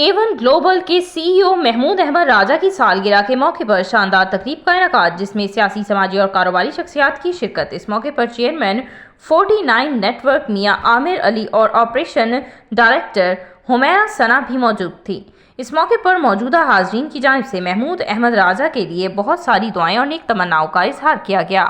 A1 global के CEO Mahmood Ahmad राजा की सालगिरह के मौके पर शानदार तकरीब का इनेकाद, जिसमें सियासी, समाजी और कारोबारी शख्सियात की शिरकत। इस मौके पर चेयरमैन 49 नेटवर्क मियां आमिर अली और ऑपरेशन डायरेक्टर हुमैरा सना भी मौजूद थी। इस मौके पर मौजूदा हाजरीन की जानिब से महमूद अहमद राजा के लिए बहुत सारी दुआएं और नेक तमन्नाओं का इजहार किया गया।